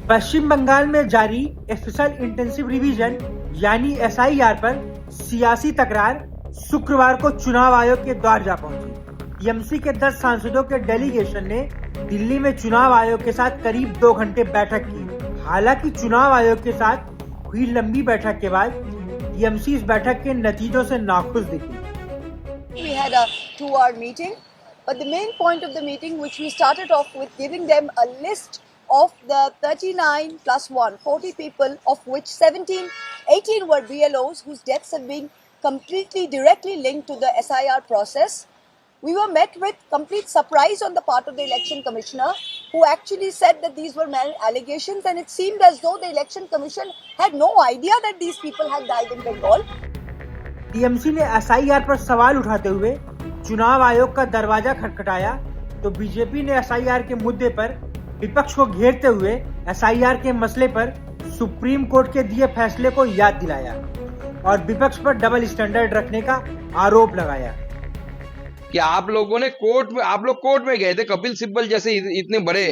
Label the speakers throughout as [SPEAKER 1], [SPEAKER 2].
[SPEAKER 1] पश्चिम बंगाल में जारी special intensive revision यानी SIR पर सियासी तकरार शुक्रवार को चुनाव आयोग के द्वार जा पहुंची। टीएमसी के 10 सांसदों के डेलीगेशन ने दिल्ली में चुनाव आयोग के साथ करीब 2 घंटे बैठक की। हालांकि चुनाव आयोग के साथ हुई लंबी बैठक के बाद टीएमसी इस बैठक के नतीजों से नाखुश दिखी।
[SPEAKER 2] We had a 2-hour meeting, but the main point of the meeting, which we started off with giving them a list of the 39 plus 1, 40 people, of which 18 were BLOs whose deaths have been completely directly linked to the SIR process. We were met with complete surprise on the part of the election commissioner, who actually said that these were allegations, and it seemed as though the election commission had no idea that these people had died in Bengal.
[SPEAKER 1] TMC ने SIR पर सवाल उठाते हुए चुनाव आयोग का दरवाजा खटखटाया तो बीजेपी ने SIR के मुद्दे पर विपक्ष को घेरते हुए SIR के मसले पर सुप्रीम कोर्ट के दिए फैसले को याद दिलाया और विपक्ष पर डबल स्टैंडर्ड रखने का आरोप लगाया
[SPEAKER 3] कि आप लोग कोर्ट में गए थे, कपिल सिब्बल जैसे इतने बड़े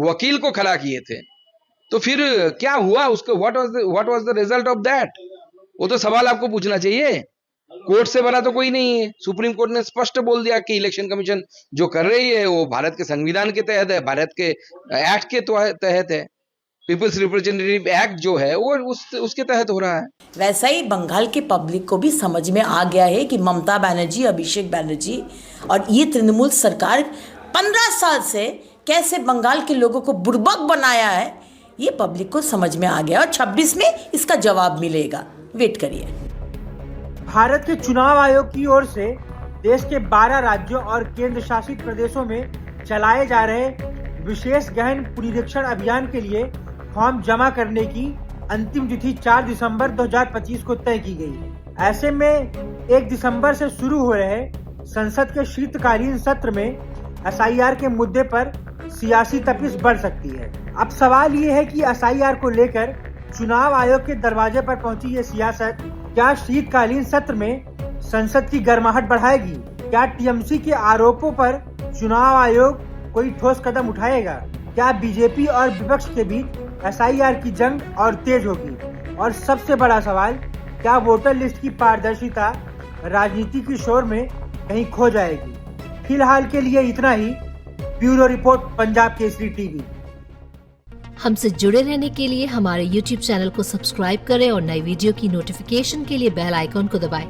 [SPEAKER 3] वकील को खड़ा किए थे, तो फिर क्या हुआ उसको? What was the result of that? वो तो सवाल आपको पूछना चाहिए। कोर्ट से बना तो कोई नहीं है। सुप्रीम कोर्ट ने स्पष्ट बोल दिया कि इलेक्शन कमीशन जो कर रही है वो भारत के संविधान के तहत है, भारत के एक्ट के तहत है। पीपल्स रिप्रेजेंटेटिव एक्ट जो है वो उसके तहत हो रहा है।
[SPEAKER 4] वैसा ही बंगाल के पब्लिक को भी समझ में आ गया है कि ममता बनर्जी, अभिषेक बनर्जी और ये तृणमूल सरकार 15 साल से कैसे बंगाल के लोगों को बुर्बक बनाया है, ये पब्लिक को समझ में आ गया और 26 में इसका जवाब मिलेगा। वेट करिए।
[SPEAKER 1] भारत के चुनाव आयोग की ओर से देश के 12 राज्यों और केंद्र शासित प्रदेशों में चलाए जा रहे विशेष गहन पुनरीक्षण अभियान के लिए फॉर्म जमा करने की अंतिम तिथि 4 दिसंबर 2025 को तय की गई है। ऐसे में 1 दिसंबर से शुरू हो रहे संसद के शीतकालीन सत्र में SIR के मुद्दे पर सियासी तपिश बढ़ सकती है। अब सवाल ये है कि SIR को लेकर चुनाव आयोग के दरवाजे पर पहुंची ये सियासत क्या शीतकालीन सत्र में संसद की गर्माहट बढ़ाएगी? क्या टीएमसी के आरोपों पर चुनाव आयोग कोई ठोस कदम उठाएगा? क्या बीजेपी और विपक्ष के बीच SIR की जंग और तेज होगी? और सबसे बड़ा सवाल, क्या वोटर लिस्ट की पारदर्शिता राजनीति की शोर में कहीं खो जाएगी? फिलहाल के लिए इतना ही। Bureau report, Punjab Kesari TV.
[SPEAKER 5] हमसे जुड़े रहने के लिए हमारे YouTube चैनल को सब्सक्राइब करें और नई वीडियो की नोटिफिकेशन के लिए बेल आइकॉन को दबाएं।